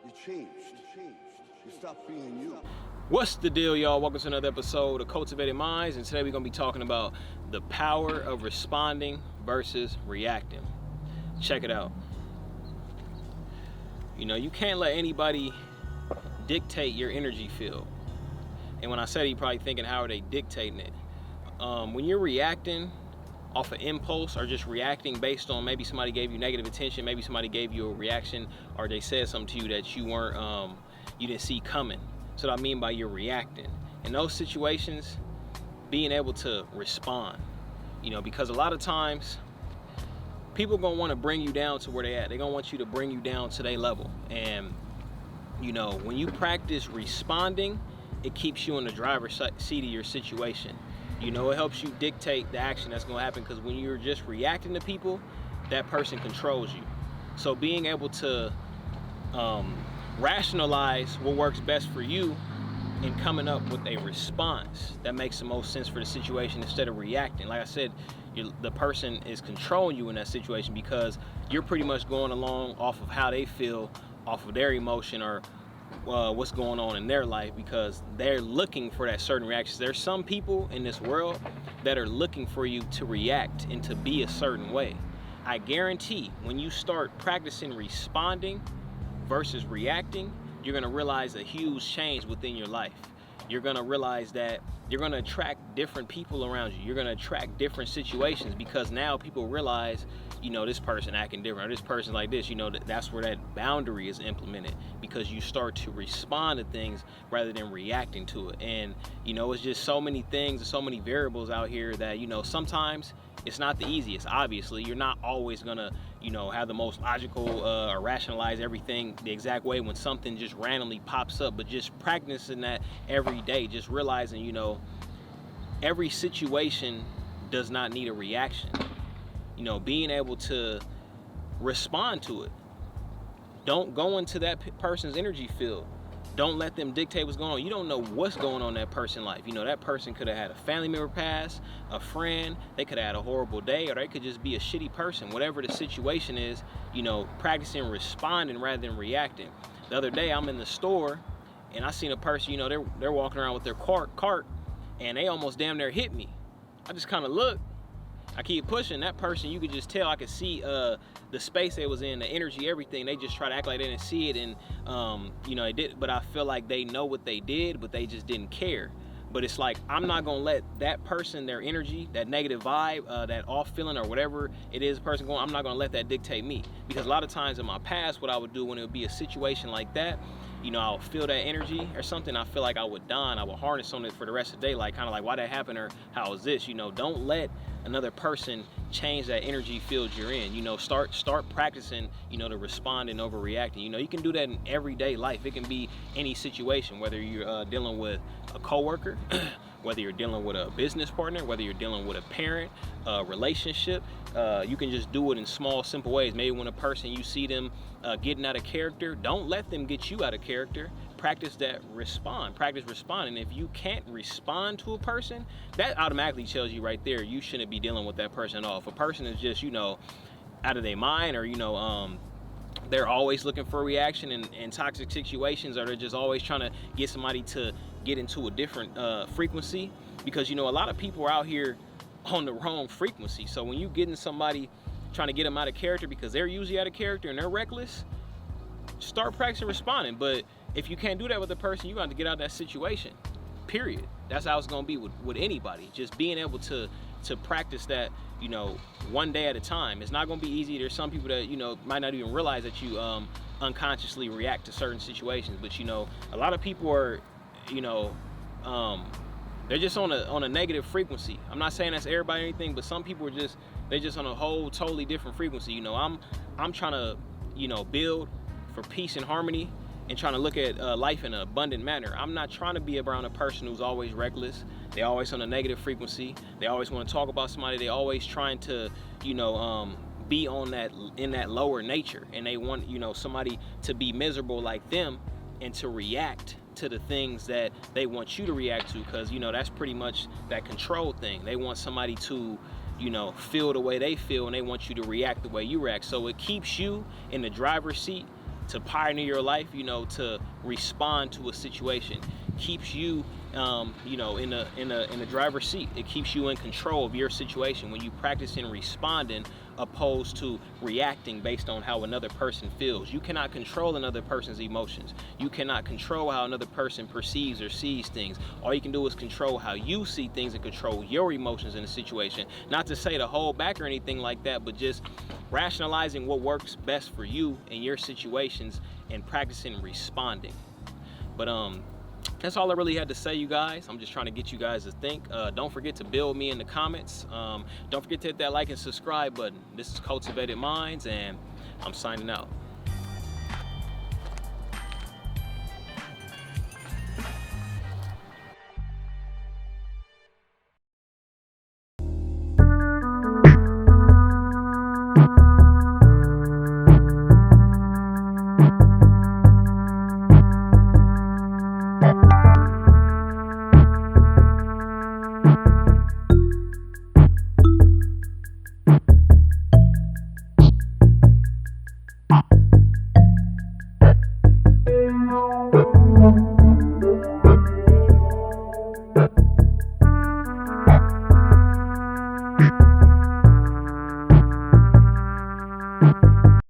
You changed. You stopped being you. What's the deal, y'all? Welcome to another episode of Cultivated Minds, and today we're going to be talking about the power of responding versus reacting. Check it out. You know, you can't let anybody dictate your energy field. And when I said it, you're probably thinking, how are they dictating it? When you're reacting off an impulse or just reacting based on maybe somebody gave you negative attention, maybe somebody gave you a reaction, or they said something to you that you weren't, you didn't see coming. So what I mean by you're reacting. In those situations, being able to respond, you know, because a lot of times people gonna want to bring you down to where they at. They're gonna want you to bring you down to their level. And you know, when you practice responding, it keeps you in the driver's seat of your situation. You know, it helps you dictate the action that's gonna happen, because when you're just reacting to people, that person controls you. So being able to rationalize what works best for you and coming up with a response that makes the most sense for the situation instead of reacting. Like I said, the person is controlling you in that situation because you're pretty much going along off of how they feel, off of their emotion, or what's going on in their life, because they're looking for that certain reaction. There's some people in this world that are looking for you to react and to be a certain way. I guarantee when you start practicing responding versus reacting, you're gonna realize a huge change within your life. You're gonna realize that you're gonna attract different people around you. You're gonna attract different situations, because now people realize, you know, this person acting different, or this person like this. You know, that's where that boundary is implemented, because you start to respond to things rather than reacting to it. And you know, it's just so many things and so many variables out here that, you know, sometimes it's not the easiest. Obviously, you're not always gonna, you know, have the most logical or rationalize everything the exact way when something just randomly pops up. But just practicing that every day, just realizing, you know, every situation does not need a reaction. You know, being able to respond to it. Don't go into that person's energy field. Don't let them dictate what's going on. You don't know what's going on in that person's life. You know, that person could have had a family member pass, a friend, they could have had a horrible day, or they could just be a shitty person. Whatever the situation is, you know, practicing responding rather than reacting. The other day, I'm in the store and I seen a person, you know, they're walking around with their cart, and they almost damn near hit me. I just kind of looked. I keep pushing. That person, you could just tell, I could see the space they was in, the energy, everything. They just try to act like they didn't see it, and you know, they did. But I feel like they know what they did, but they just didn't care. But it's like, I'm not gonna let that person, their energy, that negative vibe, that off feeling, or whatever it is, person going, I'm not gonna let that dictate me. Because a lot of times in my past, what I would do when it would be a situation like that, you know, I'll feel that energy or something, I feel like I would die and I would harness on it for the rest of the day, like kind of like, why that happened, or how is this? You know, don't let another person change that energy field you're in. You know, start practicing, you know, to respond and overreacting. You know, you can do that in everyday life. It can be any situation, whether you're dealing with a coworker, whether you're dealing with a business partner, whether you're dealing with a parent, a relationship. You can just do it in small, simple ways. Maybe when a person, you see them getting out of character, don't let them get you out of character. Practice that practice responding. If you can't respond to a person, that automatically tells you right there, you shouldn't be dealing with that person at all. If a person is just, you know, out of their mind, or, you know, they're always looking for a reaction in toxic situations, or they're just always trying to get somebody to get into a different frequency, because, you know, a lot of people are out here on the wrong frequency. So when you getting somebody trying to get them out of character because they're usually out of character and they're reckless, start practicing responding. But if you can't do that with a person, you're going to get out of that situation, period. That's how it's going to be with anybody. Just being able to practice that, you know, one day at a time. It's not going to be easy. There's some people that, you know, might not even realize that you unconsciously react to certain situations. But, you know, a lot of people are, you know, they're just on a negative frequency. I'm not saying that's everybody or anything, but some people are they're just on a whole totally different frequency. You know, I'm trying to, you know, build for peace and harmony, and trying to look at life in an abundant manner. I'm not trying to be around a person who's always reckless. They always on a negative frequency. They always want to talk about somebody. They always trying to, you know, be on that, in that lower nature, and they want, you know, somebody to be miserable like them and to react to the things that they want you to react to, because, you know, that's pretty much that control thing. They want somebody to, you know, feel the way they feel, and they want you to react the way you react. So it keeps you in the driver's seat to pioneer your life, you know, to respond to a situation. Keeps you, you know, in a driver's seat. It keeps you in control of your situation when you practice in responding opposed to reacting based on how another person feels. You cannot control another person's emotions. You cannot control how another person perceives or sees things. All you can do is control how you see things and control your emotions in a situation. Not to say to hold back or anything like that, but just rationalizing what works best for you in your situations and practicing responding. But that's all I really had to say, you guys. I'm just trying to get you guys to think. Don't forget to build me in the comments. Don't forget to hit that like and subscribe button. This is Cultivated Minds, and I'm signing out.